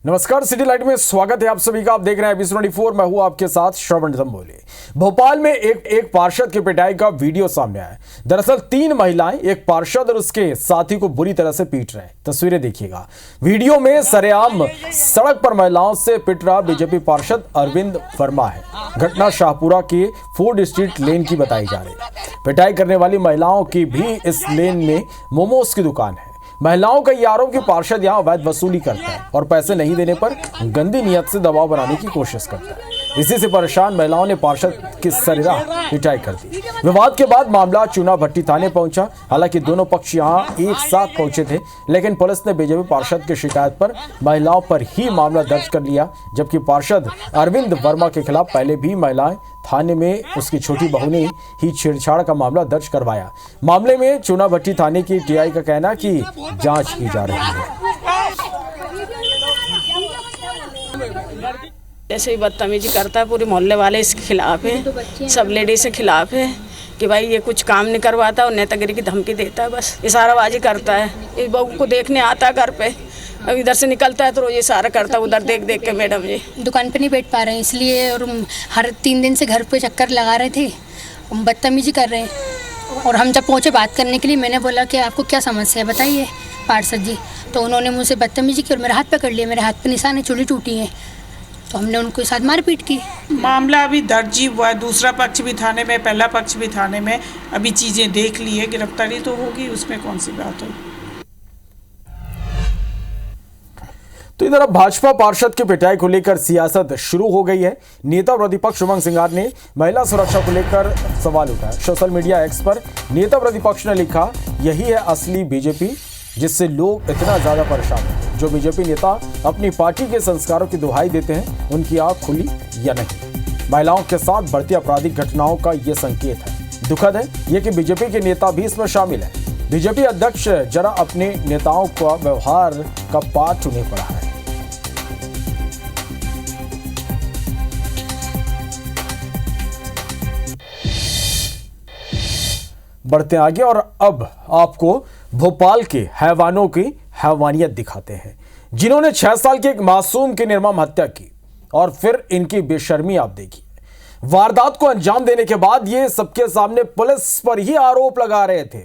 नमस्कार, city light में स्वागत है आप सभी का। आप देख रहे हैं एपिसोड 24। मैं हूं आपके साथ श्रवण दंबोले। भोपाल में एक पार्षद की पिटाई का वीडियो सामने आया। दरअसल 3 महिलाएं एक पार्षद और उसके साथी को बुरी तरह से पीट रहे हैं। तस्वीरें देखिएगा। वीडियो में सरेआम सड़क पर महिलाओं से पिट रहा बीजेपी पार्षद अरविंद वर्मा है। घटना शाहपुरा के फूड स्ट्रीट लेन की बताई जा रही है। पिटाई करने वाली महिलाओं की भी इस लेन में मोमोज की दुकान है। महिलाओं का ये आरोप कि पार्षद यहां अवैध वसूली करता है और पैसे नहीं देने पर गंदी नियत से दबाव बनाने की कोशिश करता है। इसी से परेशान महिलाओं ने पार्षद की सरेराह पिटाई कर दी। विवाद के बाद मामला चूना भट्टी थाने पहुंचा। हालांकि दोनों पक्ष यहां एक साथ पहुंचे थे, लेकिन पुलिस ने बीजेपी पार्षद की शिकायत पर महिलाओं पर ही मामला दर्ज कर लिया, जबकि पार्षद अरविंद वर्मा के खिलाफ पहले भी महिलाएं थाने में उसकी छोटी बहू ने ही छेड़छाड़ का मामला दर्ज करवाया। मामले में चूना भट्टी थाने की टीआई का कहना कि जांच की जा रही है। ऐसे ही बदतमीजी करता है, पूरे मोहल्ले वाले इसके खिलाफ है, सब लेडीज के खिलाफ है कि भाई ये कुछ काम नहीं करवाता और नेतागिरी की धमकी देता है, बस इशाराबाजी करता है। इस बहू को देखने आता है घर पे, अब इधर से निकलता है तो रोज इशारा करता है, उधर देख देख के मैडम जी दुकान पे नहीं बैठ पा रहे हैं इसलिए, और हर 3 दिन से घर पे चक्कर लगा रहे थे, बदतमीजी कर रहे हैं। और हम जब पहुँचे बात करने के लिए, मैंने बोला कि आपको क्या समस्या है बताइए पार्षद जी। तो उन्होंने मुझसे बदतमीजी की और मेरा हाथ पकड़ लिया। मेरे हाथ पे निशान है, चूड़ी टूटी है, तो हमने उनको साथ मारपीट की। मामला अभी दर्ज ही हुआ है, दूसरा पक्ष भी थाने में, पहला पक्ष भी थाने में। अभी चीज़ें देख ली है, गिरफ्तारी तो होगी, उसमें कौन सी बात है। तो इधर अब भाजपा पार्षद की पिटाई को लेकर सियासत शुरू हो गई है। नेता प्रतिपक्ष उमंग सिंगार ने महिला सुरक्षा को लेकर सवाल उठाया। सोशल मीडिया एक्स पर नेता प्रतिपक्ष ने लिखा, यही है असली बीजेपी जिससे लोग इतना ज्यादा परेशान हैं। जो बीजेपी नेता अपनी पार्टी के संस्कारों की दुहाई देते हैं, उनकी आंख खुली या नहीं। महिलाओं के साथ बढ़ती आपराधिक घटनाओं का यह संकेत है। दुखद है यह कि बीजेपी के नेता भी इसमें शामिल है। बीजेपी अध्यक्ष जरा अपने नेताओं का व्यवहार का पाठ उन्हें पड़ा है। बढ़ते आगे और अब आपको भोपाल के हैवानों की हैवानियत दिखाते हैं, जिन्होंने 6 साल के एक मासूम की निर्मम हत्या की और फिर इनकी बेशर्मी आप देखिए। वारदात को अंजाम देने के बाद ये सबके सामने पुलिस पर ही आरोप लगा रहे थे,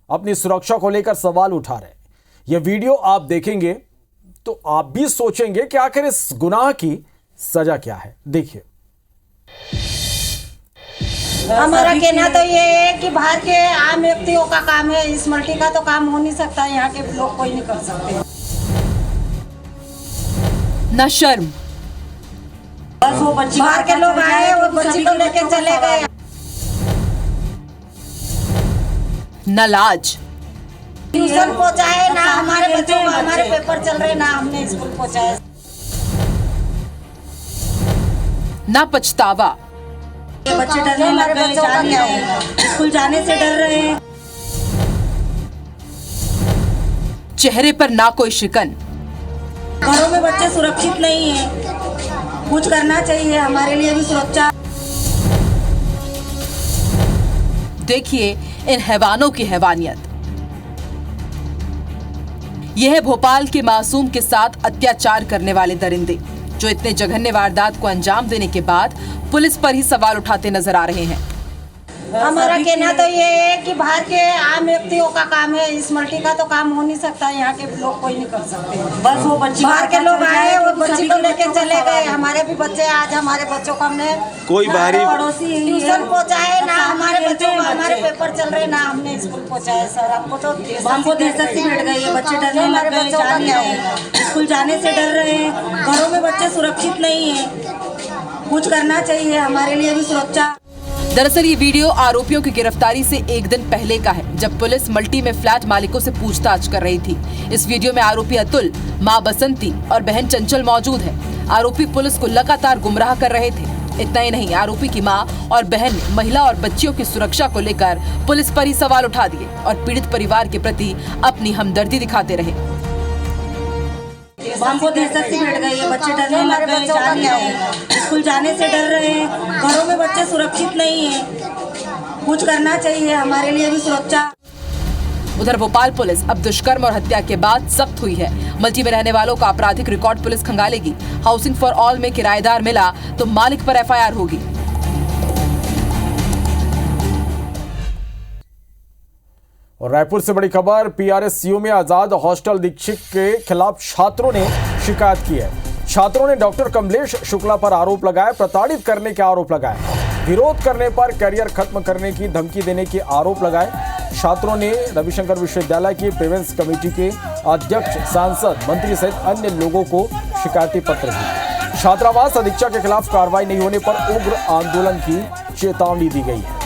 अपनी सुरक्षा को लेकर सवाल उठा रहे। ये वीडियो आप देखेंगे तो आप भी सोचेंगे कि आखिर इस गुनाह की सजा क्या है। देखिए। हमारा कहना तो ये है कि बाहर के आम व्यक्तियों का काम है, इस मल्टी का तो काम हो नहीं सकता, यहाँ के लोग कोई नहीं कर सकते। न शर्म, बस वो बच्ची बाहर के लोग आए, वो बच्ची को लेके चले गए। न लाज, ट्यूशन पहुँचाए ना, हमारे बच्चों को, हमारे पेपर चल रहे ना, हमने स्कूल पहुँचाए। न पछतावा, ये बच्चे डरने लग गए, जाने आए, स्कूल जाने से डर रहे हैं। चेहरे पर ना कोई शिकन, घरों में बच्चे सुरक्षित नहीं है, कुछ करना चाहिए हमारे लिए भी सुरक्षा। देखिए इन हैवानों की हैवानियत। यह है भोपाल के मासूम के साथ अत्याचार करने वाले दरिंदे, जो इतने जघन्य वारदात को अंजाम देने के बाद पुलिस पर ही सवाल उठाते नजर आ रहे हैं। हमारा कहना तो ये है कि बाहर के आम व्यक्तियों का काम है, इस मल्टी का तो काम हो नहीं सकता, यहाँ के लोग कोई नहीं कर सकते। बस वो बच्ची बाहर के लोग आए, वो बच्ची को लेके चले गए। हमारे भी बच्चे, आज हमारे बच्चों को हमने कोई बाहरी पड़ोसी ट्यूशन पहुँचाए ना, हमारे बच्चों को, हमारे पेपर चल रहे ना, हमने स्कूल पहुँचाए। सर हमको तो दहशत सी बैठ गई है, बच्चे डरने लग गए, जाने आए, स्कूल जाने से डर रहे हैं। घरों में बच्चे सुरक्षित नहीं है, कुछ करना चाहिए हमारे लिए भी सुरक्षा। दरअसल ये वीडियो आरोपियों की गिरफ्तारी से एक दिन पहले का है, जब पुलिस मल्टी में फ्लैट मालिकों से पूछताछ कर रही थी। इस वीडियो में आरोपी अतुल, मां बसंती और बहन चंचल मौजूद है। आरोपी पुलिस को लगातार गुमराह कर रहे थे। इतना ही नहीं, आरोपी की मां और बहन ने महिला और बच्चियों की सुरक्षा को लेकर पुलिस पर ही सवाल उठा दिए और पीड़ित परिवार के प्रति अपनी हमदर्दी दिखाते रहे। हमको दहशत सी बैठ गई है, बच्चे डरने लग गए, जाने आए, स्कूल जाने से डर रहे हैं। घरों में बच्चे सुरक्षित नहीं है, कुछ करना चाहिए हमारे लिए भी सुरक्षा। उधर भोपाल पुलिस अब दुष्कर्म और हत्या के बाद सख्त हुई है। मल्टी में रहने वालों का आपराधिक रिकॉर्ड पुलिस खंगालेगी। हाउसिंग फॉर ऑल में किराएदार मिला तो मालिक पर FIR होगी। और रायपुर से बड़ी खबर, PRSU में आजाद हॉस्टल अधीक्षक के खिलाफ छात्रों ने शिकायत की है। छात्रों ने डॉक्टर कमलेश शुक्ला पर आरोप लगाए, प्रताड़ित करने के आरोप लगाए, विरोध करने पर करियर खत्म करने की धमकी देने के आरोप लगाए। छात्रों ने रविशंकर विश्वविद्यालय की प्रेवेंस कमेटी के अध्यक्ष, सांसद, मंत्री सहित अन्य लोगों को शिकायती पत्र दिए। छात्रावास अधीक्षक के खिलाफ कार्रवाई नहीं होने पर उग्र आंदोलन की चेतावनी दी गई है।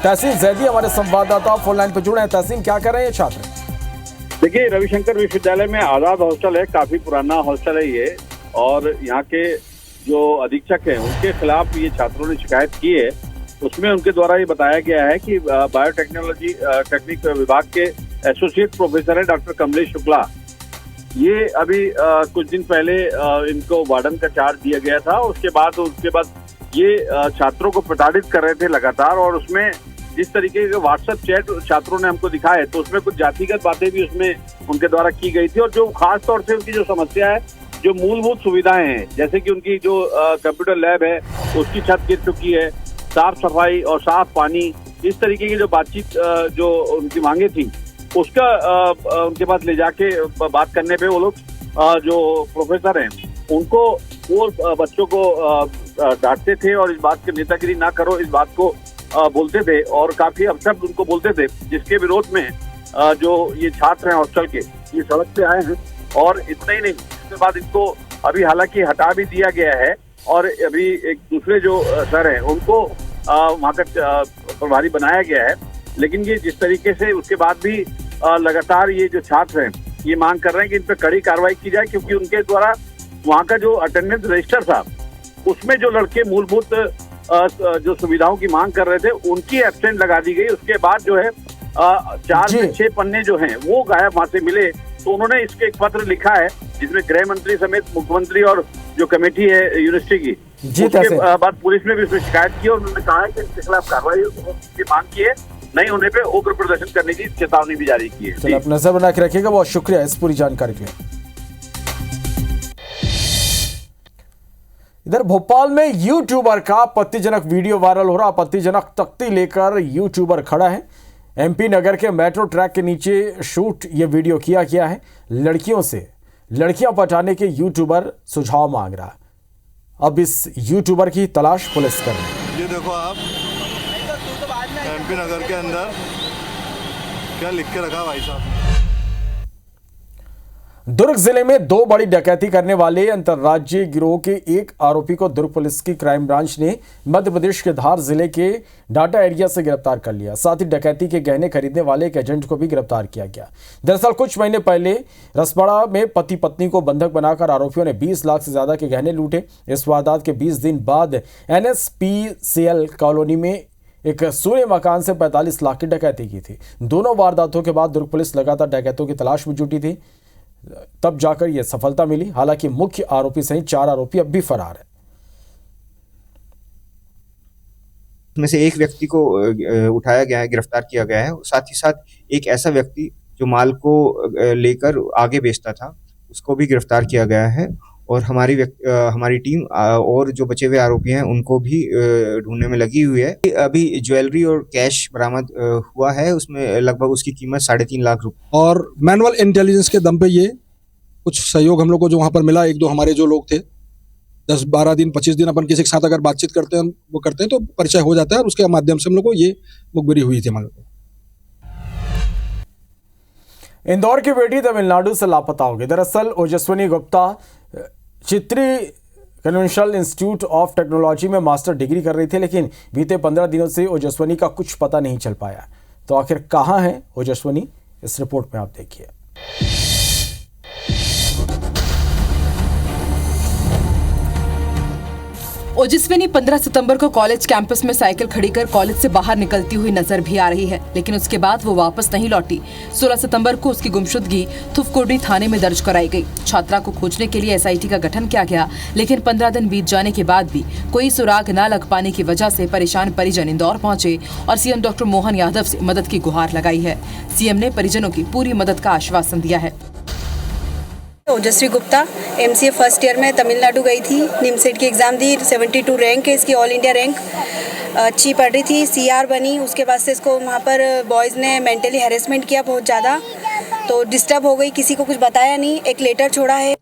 तहसीन जैदी हमारे संवाददाता फोन लाइन पर जुड़े हैं। तहसीन, क्या कर रहे हैं छात्र? देखिए, रविशंकर विश्वविद्यालय में आजाद हॉस्टल है, काफी पुराना हॉस्टल है ये, और यहाँ के जो अधीक्षक हैं उनके खिलाफ ये छात्रों ने शिकायत की है। उसमें उनके द्वारा ये बताया गया है कि बायोटेक्नोलॉजी टेक्निक विभाग के एसोसिएट प्रोफेसर है डॉक्टर कमलेश शुक्ला, ये अभी कुछ दिन पहले इनको वार्डन का चार्ज दिया गया था। उसके बाद ये छात्रों को प्रताड़ित कर रहे थे लगातार, और उसमें जिस तरीके के व्हाट्सएप चैट छात्रों ने हमको दिखाए तो उसमें कुछ जातिगत बातें भी उसमें उनके द्वारा की गई थी। और जो खास तौर से उनकी जो समस्या है, जो मूलभूत सुविधाएं हैं, जैसे कि उनकी जो कंप्यूटर लैब है उसकी छत गिर चुकी है, साफ सफाई और साफ पानी, इस तरीके की जो बातचीत जो उनकी मांगे थी उसका उनके पास ले जाके बात करने पे वो लोग जो प्रोफेसर हैं उनको, वो बच्चों को डांटते थे और इस बात की नेतागिरी ना करो, इस बात को बोलते थे और काफी अपशब्द उनको बोलते थे, जिसके विरोध में जो ये छात्र हैं हॉस्टल के, ये सड़क पे आए हैं। और इतना ही नहीं, इसके बाद इनको अभी हालांकि हटा भी दिया गया है, और अभी एक दूसरे जो सर हैं उनको वहाँ का प्रभारी बनाया गया है। लेकिन ये जिस तरीके से उसके बाद भी लगातार ये जो छात्र हैं ये मांग कर रहे हैं कि इन पर कड़ी कार्रवाई की जाए, क्योंकि उनके द्वारा वहाँ का जो अटेंडेंस रजिस्टर था उसमें जो लड़के मूलभूत जो सुविधाओं की मांग कर रहे थे उनकी एब्सेंट लगा दी गई। उसके बाद जो है 4 से 6 पन्ने जो हैं वो गायब वहाँ से मिले। तो उन्होंने इसके एक पत्र लिखा है जिसमें गृह मंत्री समेत मुख्यमंत्री और जो कमेटी है यूनिवर्सिटी की, उसके बाद पुलिस ने भी उसमें शिकायत की और उन्होंने कहा है कि इसके खिलाफ कार्रवाई की मांग की है, नहीं होने पे उग्र प्रदर्शन करने की चेतावनी भी जारी की है। चलो, आप नजर बना के रखिएगा। बहुत शुक्रिया इस पूरी जानकारी के लिए। इधर भोपाल में यूट्यूबर का आपत्तिजनक वीडियो वायरल हो रहा। आपत्तिजनक तख्ती लेकर यूट्यूबर खड़ा है। MP नगर के मेट्रो ट्रैक के नीचे शूट ये वीडियो किया गया है। लड़कियों से लड़कियां पटाने के यूट्यूबर सुझाव मांग रहा है। अब इस यूट्यूबर की तलाश पुलिस कर रही है। ये देखो आप MP नगर के अंदर क्या लिख के रखा भाई साहब। दुर्ग जिले में 2 बड़ी डकैती करने वाले अंतर्राज्यीय गिरोह के एक आरोपी को दुर्ग पुलिस की क्राइम ब्रांच ने मध्य प्रदेश के धार जिले के डाटा एरिया से गिरफ्तार कर लिया। साथ ही डकैती के गहने खरीदने वाले एक एजेंट को भी गिरफ्तार किया गया। दरअसल कुछ महीने पहले रसपड़ा में पति पत्नी को बंधक बनाकर आरोपियों ने 20 लाख से ज्यादा के गहने लूटे। इस वारदात के 20 दिन बाद NSPCL कॉलोनी में एक सूने मकान से 45 लाख की डकैती की थी। दोनों वारदातों के बाद दुर्ग पुलिस लगातार डकैतों की तलाश में जुटी थी, तब जाकर यह सफलता मिली। हालांकि मुख्य आरोपी सहित 4 आरोपी अब भी फरार है। में से एक व्यक्ति को उठाया गया है, गिरफ्तार किया गया है। साथ ही साथ एक ऐसा व्यक्ति जो माल को लेकर आगे बेचता था उसको भी गिरफ्तार किया गया है। और हमारी टीम और जो बचे हुए आरोपी हैं उनको भी ढूंढने में लगी हुई है। अभी ज्वेलरी और कैश बरामद हुआ है, उसमें लगभग उसकी कीमत 3.5 लाख रुपए। और मैनुअल इंटेलिजेंस के दम पे ये कुछ सहयोग हम लोग को जो वहाँ पर मिला, 1-2 हमारे जो लोग थे 10-12 दिन 25 दिन अपन किसी के साथ अगर बातचीत करते हैं वो करते हैं तो परिचय हो जाता है और उसके माध्यम से हम लोग को ये मुखबिरी हुई थी हमारे को। इंदौर की बेटी तमिलनाडु से लापता हो गई। दरअसल ओजस्विनी गुप्ता चित्री कन्वेंशनल इंस्टीट्यूट ऑफ टेक्नोलॉजी में मास्टर डिग्री कर रही थी, लेकिन बीते 15 दिनों से ओजस्विनी का कुछ पता नहीं चल पाया। तो आखिर कहां है ओजस्विनी, इस रिपोर्ट में आप देखिए। ओजस्विनी 15 सितंबर को कॉलेज कैंपस में साइकिल खड़ी कर कॉलेज से बाहर निकलती हुई नजर भी आ रही है, लेकिन उसके बाद वो वापस नहीं लौटी। 16 सितंबर को उसकी गुमशुदगी थुफकोडी थाने में दर्ज कराई गई। छात्रा को खोजने के लिए SIT का गठन किया गया, लेकिन 15 दिन बीत जाने के बाद भी कोई सुराग न लग पाने की वजह से परेशान परिजन इंदौर पहुंचे और CM डॉक्टर मोहन यादव से मदद की गुहार लगाई है। CM ने परिजनों की पूरी मदद का आश्वासन दिया है। ओजस्वी गुप्ता MCA फर्स्ट ईयर में तमिलनाडु गई थी, निमसेट की एग्ज़ाम दी, 72 रैंक है इसकी, ऑल इंडिया रैंक, अच्छी पढ़ रही थी, CR बनी। उसके बाद से इसको वहाँ पर बॉयज़ ने मेंटली हैरेसमेंट किया बहुत ज़्यादा, तो डिस्टर्ब हो गई, किसी को कुछ बताया नहीं, एक लेटर छोड़ा है।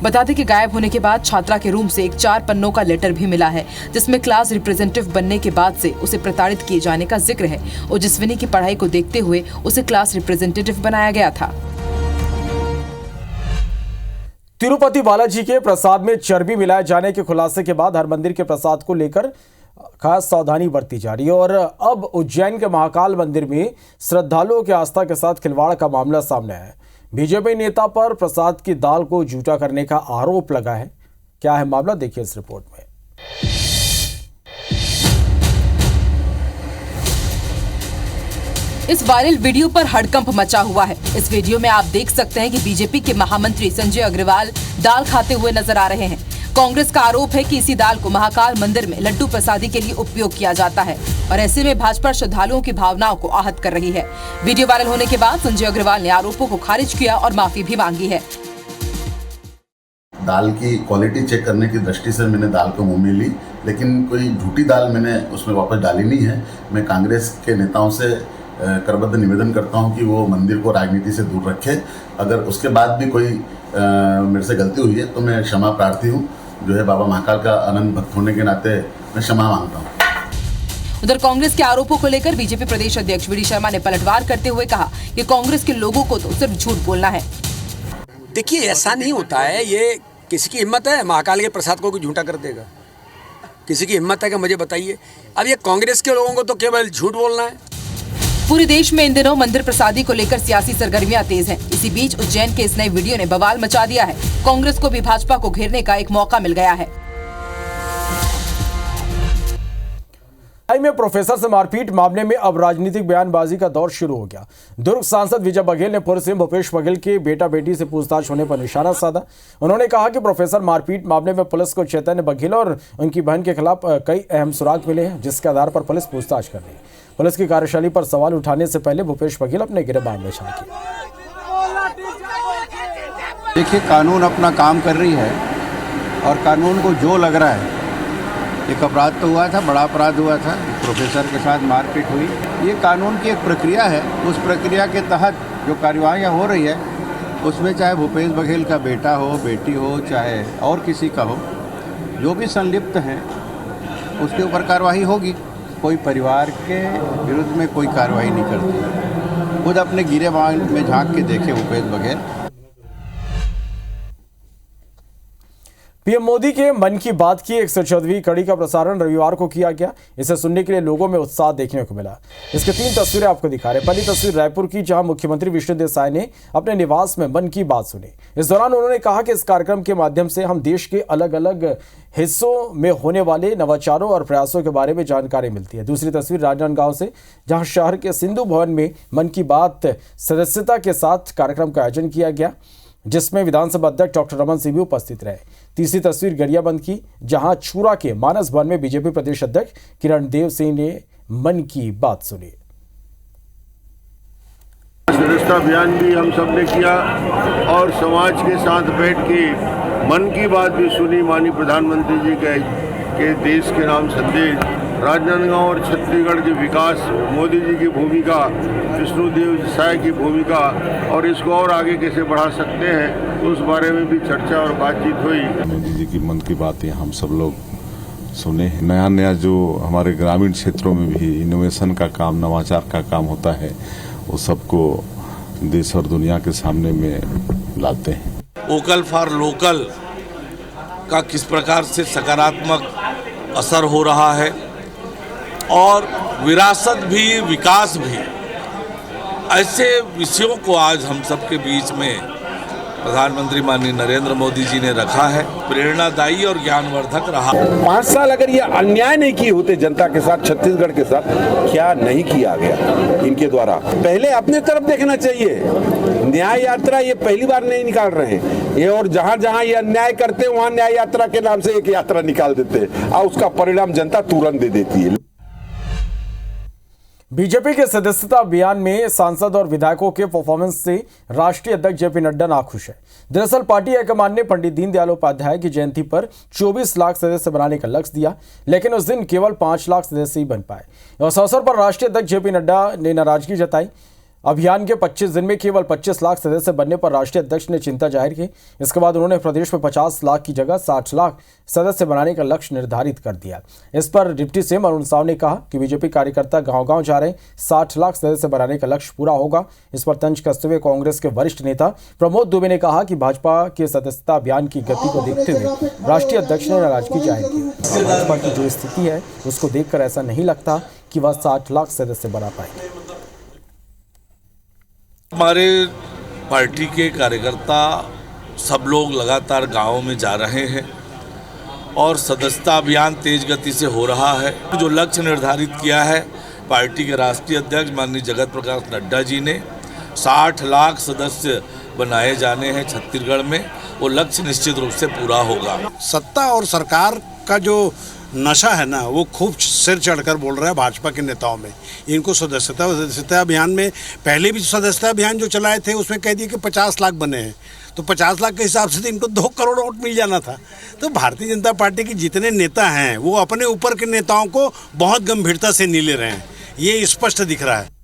बता दें कि गायब होने के बाद छात्रा के रूम से एक 4 पन्नों का लेटर भी मिला है, जिसमें क्लास रिप्रेजेंटेटिव बनने के बाद से उसे प्रताड़ित किए जाने का जिक्र है। ओजस्विनी की पढ़ाई को देखते हुए उसे क्लास रिप्रेजेंटेटिव बनाया गया था। तिरुपति बालाजी के प्रसाद में चर्बी मिलाए जाने के खुलासे के बाद हर मंदिर के प्रसाद को लेकर खास सावधानी बरती जा रही है और अब उज्जैन के महाकाल मंदिर में श्रद्धालुओं की आस्था के साथ खिलवाड़ का मामला सामने आया है। बीजेपी नेता पर प्रसाद की दाल को झूठा करने का आरोप लगा है। क्या है मामला, देखिए इस रिपोर्ट में। इस वायरल वीडियो पर हड़कंप मचा हुआ है। इस वीडियो में आप देख सकते हैं कि बीजेपी के महामंत्री संजय अग्रवाल दाल खाते हुए नजर आ रहे हैं। कांग्रेस का आरोप है कि इसी दाल को महाकाल मंदिर में लड्डू प्रसादी के लिए उपयोग किया जाता है और ऐसे में भाजपा श्रद्धालुओं की भावनाओं को आहत कर रही है। वीडियो वायरल होने के बाद संजय अग्रवाल ने आरोपों को खारिज किया और माफी भी मांगी है। दाल की क्वालिटी चेक करने की दृष्टि से मैंने दाल को मुंह में ली, लेकिन कोई झूठी दाल मैंने उसमें वापस डाली नहीं है। मैं कांग्रेस के नेताओं से करबद्ध निवेदन करता हूं कि वो मंदिर को राजनीति से दूर रखे। अगर उसके बाद भी कोई मेरे से गलती हुई है तो मैं क्षमा प्रार्थी हूं। जो है बाबा महाकाल का अनंत भक्त होने के नाते मैं क्षमा मांगता हूं। उधर कांग्रेस के आरोपों को लेकर बीजेपी प्रदेश अध्यक्ष VD शर्मा ने पलटवार करते हुए कहा कि कांग्रेस के लोगों को तो सिर्फ झूठ बोलना है। देखिए, ऐसा नहीं होता है। ये किसी की हिम्मत है महाकाल के प्रसाद को कोई झूठा कर देगा? किसी की हिम्मत है कि मुझे बताइए। अब ये कांग्रेस के लोगों को तो केवल झूठ बोलना है। पूरे देश में इन दिनों मंदिर प्रसादी को लेकर सियासी सरगर्मियां तेज हैं। इसी बीच उज्जैन के इस नए वीडियो ने बवाल मचा दिया है। कांग्रेस को भी भाजपा को घेरने का एक मौका मिल गया है। में प्रोफेसर से मारपीट मामले में अब राजनीतिक बयानबाजी का दौर शुरू हो गया। दुर्ग सांसद विजय बघेल ने पूर्व सीएम भूपेश बघेल के बेटा बेटी से पूछताछ होने पर निशाना साधा। उन्होंने कहा कि प्रोफेसर मारपीट मामले में पुलिस को चैतन्य बघेल और उनकी बहन के खिलाफ कई अहम सुराग मिले हैं, जिसके आधार पर पुलिस पूछताछ कर रही है। पुलिस की कार्यशैली पर सवाल उठाने से पहले भूपेश बघेल अपने गिरबान में शामिल किए। देखिए, कानून अपना काम कर रही है और कानून को जो लग रहा है, एक अपराध तो हुआ था, बड़ा अपराध हुआ था, प्रोफेसर के साथ मारपीट हुई। ये कानून की एक प्रक्रिया है। उस प्रक्रिया के तहत जो कार्यवाहियाँ हो रही है उसमें चाहे भूपेश बघेल का बेटा हो, बेटी हो, चाहे और किसी का हो, जो भी संलिप्त हैं उसके ऊपर कार्रवाई होगी। कोई परिवार के विरुद्ध में कोई कार्रवाई नहीं करती। खुद अपने गिरेबान में झांक के देखे भूपेश बघेल। पीएम मोदी के मन की बात की 114वीं कड़ी का प्रसारण रविवार को किया गया। इसे सुनने के लिए लोगों में उत्साह देखने को मिला। इसके 3 तस्वीरें आपको दिखा रहे। पहली तस्वीर रायपुर की, जहां मुख्यमंत्री विष्णुदेव साय ने अपने निवास में मन की बात सुनी। इस दौरान उन्होंने कहा कि इस कार्यक्रम के माध्यम से हम देश के अलग अलग हिस्सों में होने वाले नवाचारों और प्रयासों के बारे में जानकारी मिलती है। दूसरी तस्वीर राजनांदगांव से, जहां शहर के सिंधु भवन में मन की बात सदस्यता के साथ कार्यक्रम का आयोजन किया गया, जिसमें विधानसभा अध्यक्ष डॉक्टर रमन सिंह भी उपस्थित रहे। तीसरी तस्वीर गरियाबंद की, जहां छूरा के मानस भवन में बीजेपी प्रदेश अध्यक्ष किरण देव सिंह ने मन की बात सुनी। सदस्यता अभियान भी हम सब ने किया और समाज के साथ बैठ के मन की बात भी सुनी। माननीय प्रधानमंत्री जी के देश के नाम संदेश, राजनांदगांव और छत्तीसगढ़ के विकास, मोदी जी की भूमिका, विष्णुदेव साय की भूमिका और इसको और आगे कैसे बढ़ा सकते हैं, तो उस बारे में भी चर्चा और बातचीत हुई। मोदी जी की मन की बातें हम सब लोग सुने। नया नया जो हमारे ग्रामीण क्षेत्रों में भी इनोवेशन का काम, नवाचार का काम होता है, वो सबको देश और दुनिया के सामने में लाते हैं। वोकल फॉर लोकल का किस प्रकार से सकारात्मक असर हो रहा है और विरासत भी, विकास भी, ऐसे विषयों को आज हम सबके बीच में प्रधानमंत्री माननीय नरेंद्र मोदी जी ने रखा है, प्रेरणादायी और ज्ञानवर्धक रहा। 5 साल अगर ये अन्याय नहीं किए होते जनता के साथ, छत्तीसगढ़ के साथ, क्या नहीं किया गया इनके द्वारा। पहले अपने तरफ देखना चाहिए। न्याय यात्रा ये पहली बार नहीं निकाल रहे हैं ये, और जहां जहां ये अन्याय करते हैं वहां न्याय यात्रा के नाम से एक यात्रा निकाल देते हैं और उसका परिणाम जनता तुरंत दे देती है। बीजेपी के सदस्यता अभियान में सांसद और विधायकों के परफॉर्मेंस से राष्ट्रीय अध्यक्ष जेपी नड्डा नाखुश है। दरअसल पार्टी हाईकमान ने पंडित दीनदयाल उपाध्याय की जयंती पर 24 लाख सदस्य बनाने का लक्ष्य दिया, लेकिन उस दिन केवल 5 लाख सदस्य ही बन पाए। इस अवसर पर राष्ट्रीय अध्यक्ष जेपी नड्डा ने नाराजगी जताई। अभियान के 25 दिन में केवल 25 लाख सदस्य बनने पर राष्ट्रीय अध्यक्ष ने चिंता जाहिर की। इसके बाद उन्होंने प्रदेश में 50 लाख की जगह 60 लाख सदस्य बनाने का लक्ष्य निर्धारित कर दिया। इस पर डिप्टी सीएम अरुण साव ने कहा कि बीजेपी कार्यकर्ता गांव-गांव जा रहे, 60 लाख सदस्य बनाने का लक्ष्य पूरा होगा। इस पर तंज कसते हुए कांग्रेस के वरिष्ठ नेता प्रमोद दुबे ने कहा कि भाजपा के सदस्यता अभियान की गति को देखते हुए राष्ट्रीय अध्यक्ष ने नाराजगी जाहिर की। भाजपा की जो स्थिति है उसको देखकर ऐसा नहीं लगता कि वह 60 लाख सदस्य बना पाएंगे। हमारे पार्टी के कार्यकर्ता सब लोग लगातार गांवों में जा रहे हैं और सदस्यता अभियान तेज गति से हो रहा है। जो लक्ष्य निर्धारित किया है पार्टी के राष्ट्रीय अध्यक्ष माननीय जगत प्रकाश नड्डा जी ने, 60 लाख सदस्य बनाए जाने हैं छत्तीसगढ़ में, वो लक्ष्य निश्चित रूप से पूरा होगा। सत्ता और सरकार का जो नशा है ना, वो खूब सिर चढ़कर बोल रहा है भाजपा के नेताओं में। इनको सदस्यता अभियान में पहले भी सदस्यता अभियान जो चलाए थे उसमें कह दिए कि 50 लाख बने हैं, तो 50 लाख के हिसाब से तो इनको 2 करोड़ वोट मिल जाना था। तो भारतीय जनता पार्टी के जितने नेता हैं वो अपने ऊपर के नेताओं को बहुत गंभीरता से नहीं ले रहे हैं, ये स्पष्ट दिख रहा है।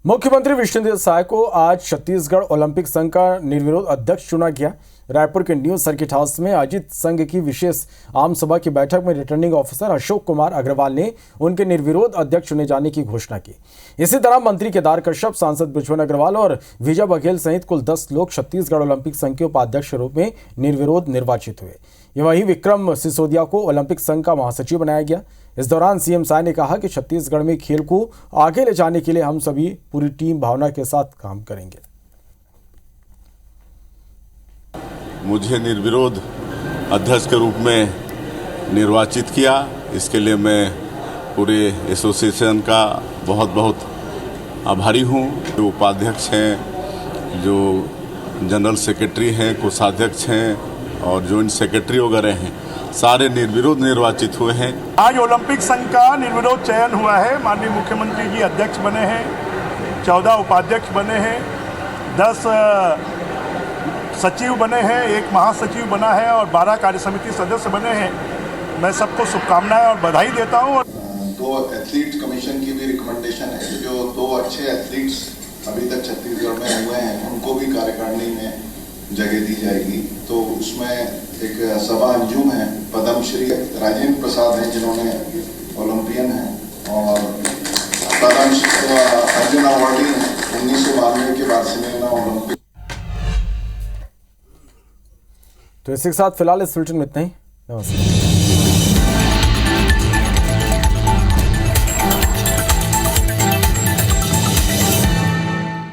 मुख्यमंत्री विष्णुदेव साय को आज छत्तीसगढ़ ओलंपिक संघ का निर्विरोध अध्यक्ष चुना गया। रायपुर के न्यू सर्किट हाउस में आयोजित संघ की विशेष आम सभा की बैठक में रिटर्निंग ऑफिसर अशोक कुमार अग्रवाल ने उनके निर्विरोध अध्यक्ष चुने जाने की घोषणा की। इसी तरह मंत्री केदार कश्यप, सांसद बृजमोहन अग्रवाल और विजय बघेल सहित कुल 10 लोग छत्तीसगढ़ ओलंपिक संघ के उपाध्यक्ष के रूप में निर्विरोध निर्वाचित हुए। वहीं विक्रम सिसोदिया को ओलंपिक संघ का महासचिव बनाया गया। इस दौरान सीएम साय ने कहा कि छत्तीसगढ़ में खेल को आगे ले जाने के लिए हम सभी पूरी टीम भावना के साथ काम करेंगे। मुझे निर्विरोध अध्यक्ष के रूप में निर्वाचित किया, इसके लिए मैं पूरे एसोसिएशन का बहुत बहुत आभारी हूँ। जो उपाध्यक्ष हैं, जो जनरल सेक्रेटरी हैं, कोषाध्यक्ष हैं और जॉइंट सेक्रेटरी वगैरह हैं, सारे निर्विरोध निर्वाचित हुए हैं। आज ओलंपिक संघ का निर्विरोध चयन हुआ है। माननीय मुख्यमंत्री जी अध्यक्ष बने हैं, 14 उपाध्यक्ष बने हैं, 10 सचिव बने हैं, 1 महासचिव बना है और 12 कार्य समिति सदस्य बने हैं। मैं सबको शुभकामनाएं और बधाई देता हूं। 2 एथलीट कमीशन की भी रिकमेंडेशन है, जो 2 अच्छे एथलीट्स अभी तक छत्तीसगढ़ में हुए हैं उनको भी कार्यकारिणी में जगह दी जाएगी। तो उसमें एक सभा अंजुम है, पद्मश्री राजेंद्र प्रसाद हैं जिन्होंने ओलंपियन हैं और पद्मश्री अर्जुन अवार्डी हैं 1992 के बार्सिलोना ओलंपिक। तो इसी के साथ फिलहाल इस बुलेटिन में इतना ही। नमस्कार।